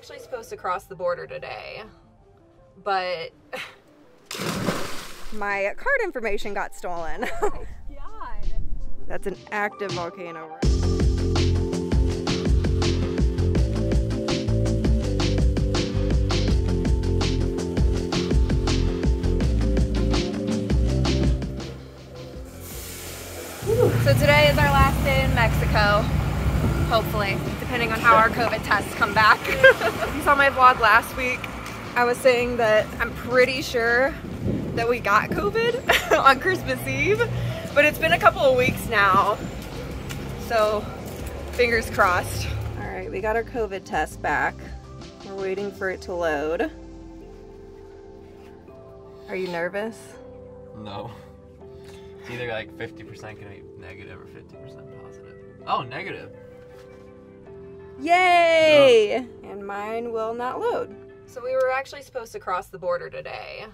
actually supposed to cross the border today, but my card information got stolen. Oh my God. That's an active volcano. So today is our last day in Mexico, hopefully, depending on how our COVID tests come back. You saw my vlog last week. I was saying that I'm pretty sure that we got COVID on Christmas Eve, but it's been a couple of weeks now, so fingers crossed. All right, we got our COVID test back. We're waiting for it to load. Are you nervous? No. It's either like 50% gonna be negative or 50% positive. Oh, negative. Yay! Oh. And mine will not load. So we were actually supposed to cross the border today,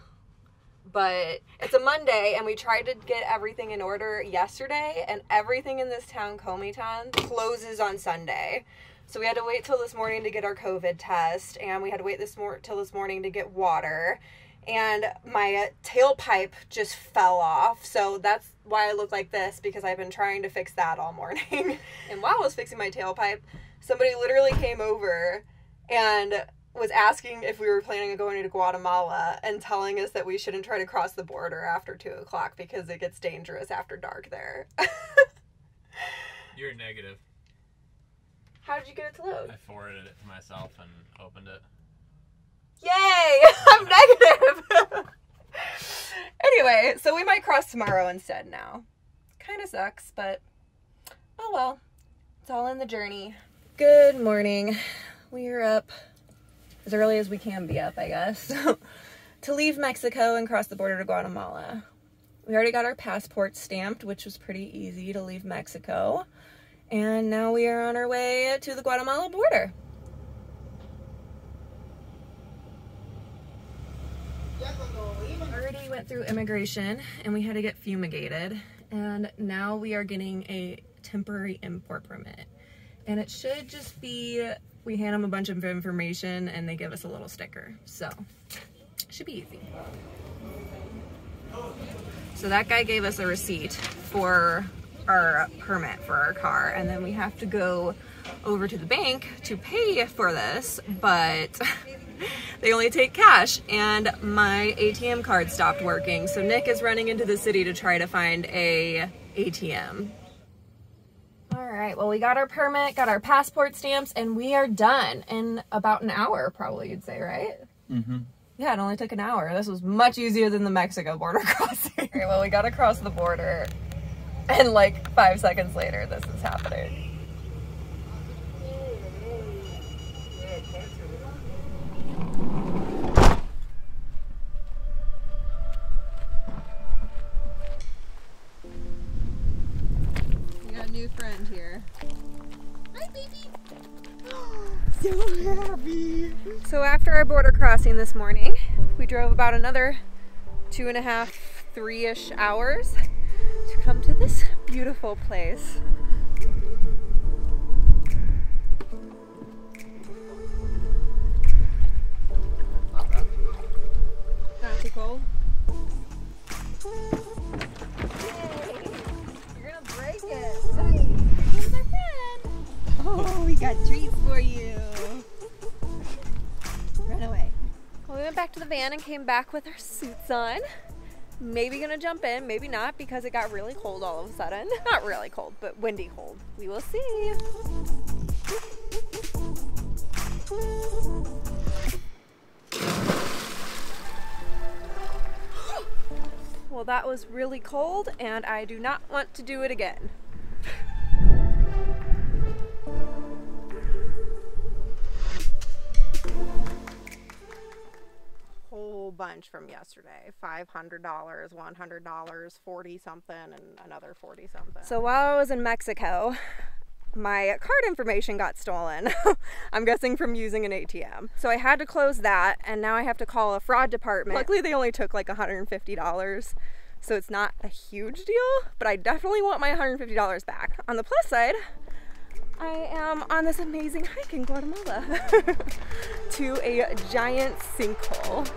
but it's a Monday and we tried to get everything in order yesterday, and everything in this town, Comitan, closes on Sunday. So we had to wait till this morning to get our COVID test, and we had to wait till this morning to get water. And my tailpipe just fell off, so that's why I look like this, because I've been trying to fix that all morning. And while I was fixing my tailpipe, somebody literally came over and was asking if we were planning on going to Guatemala and telling us that we shouldn't try to cross the border after 2 o'clock because it gets dangerous after dark there. You're negative. How did you get it to load? I forwarded it to myself and opened it. Yay! I'm negative! Anyway, so we might cross tomorrow instead now. Kind of sucks, but oh well. It's all in the journey. Good morning. We are up as early as we can be up, I guess, to leave Mexico and cross the border to Guatemala. We already got our passports stamped, which was pretty easy to leave Mexico. And now we are on our way to the Guatemala border. Already went through immigration and we had to get fumigated, and now we are getting a temporary import permit, and it should just be, we hand them a bunch of information and they give us a little sticker, so it should be easy. So that guy gave us a receipt for our permit for our car, and then we have to go over to the bank to pay for this, but they only take cash, and my ATM card stopped working, so Nick is running into the city to try to find a ATM. All right, well, we got our permit, got our passport stamps, and we are done in about an hour, probably, you'd say, right? Mm-hmm. Yeah, it only took an hour. This was much easier than the Mexico border crossing. All right, well, we got across the border, and like 5 seconds later, this is happening. New friend here. Hi, baby. So happy. So after our border crossing this morning, we drove about another 2.5, 3-ish hours to come to this beautiful place. Not too cold? Oh, we got treats for you. Run away. Well, we went back to the van and came back with our suits on. Maybe gonna jump in, maybe not, because it got really cold all of a sudden. Not really cold, but windy cold. We will see. Well, that was really cold, and I do not want to do it again. Whole bunch from yesterday. $500, $100, 40 something, and another 40 something. So while I was in Mexico, my card information got stolen. I'm guessing from using an ATM. So I had to close that, and now I have to call a fraud department. Luckily they only took like $150, so it's not a huge deal, but I definitely want my $150 back. On the plus side, I am on this amazing hike in Guatemala to a giant sinkhole.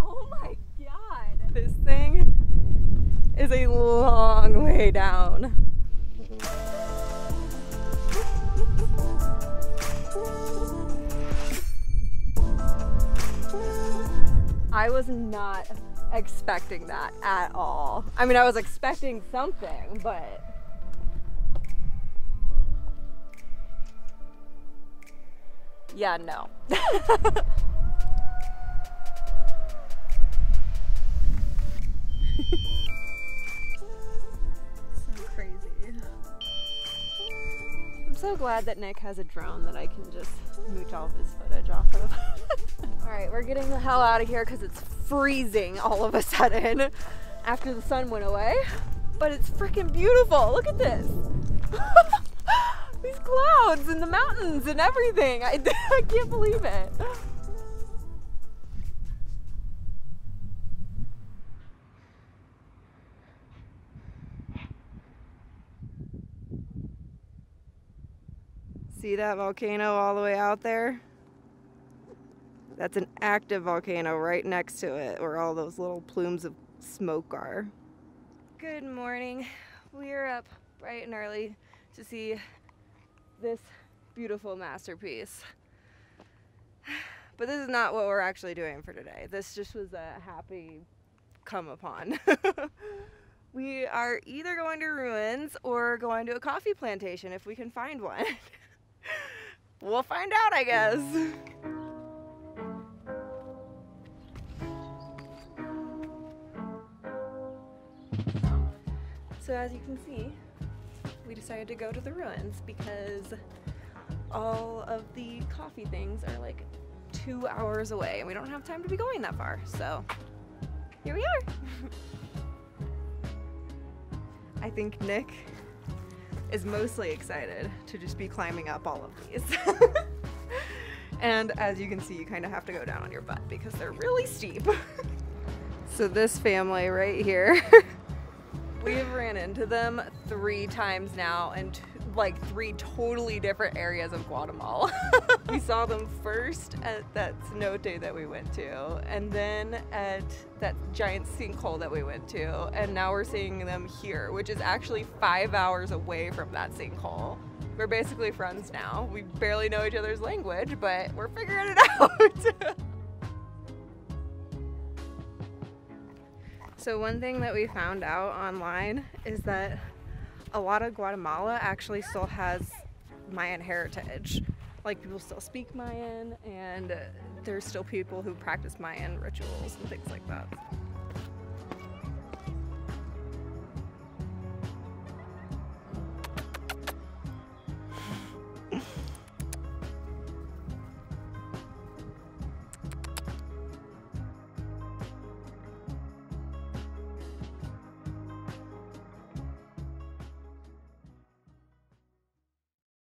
Oh my God! This thing is a long way down. I was not expecting that at all. I mean, I was expecting something, but yeah, no. So crazy. I'm so glad that Nick has a drone that I can just mooch all of his footage off of. All right, we're getting the hell out of here because it's freezing all of a sudden after the sun went away. But it's freaking beautiful. Look at this. These clouds and the mountains and everything. I can't believe it. See that volcano all the way out there? That's an active volcano right next to it, where all those little plumes of smoke are. Good morning. We're up bright and early to see this beautiful masterpiece. But this is not what we're actually doing for today. This just was a happy come upon. We are either going to ruins or going to a coffee plantation if we can find one. We'll find out, I guess. So as you can see, we decided to go to the ruins because all of the coffee things are like 2 hours away and we don't have time to be going that far. So here we are. I think Nick is mostly excited to just be climbing up all of these. And as you can see, you kind of have to go down on your butt because they're really steep. So this family right here, we've ran into them 3 times now in like 3 totally different areas of Guatemala. We saw them first at that cenote that we went to, and then at that giant sinkhole that we went to, and now we're seeing them here, which is actually 5 hours away from that sinkhole. We're basically friends now. We barely know each other's language, but we're figuring it out. So one thing that we found out online is that a lot of Guatemala actually still has Mayan heritage. Like, people still speak Mayan, and there's still people who practice Mayan rituals and things like that.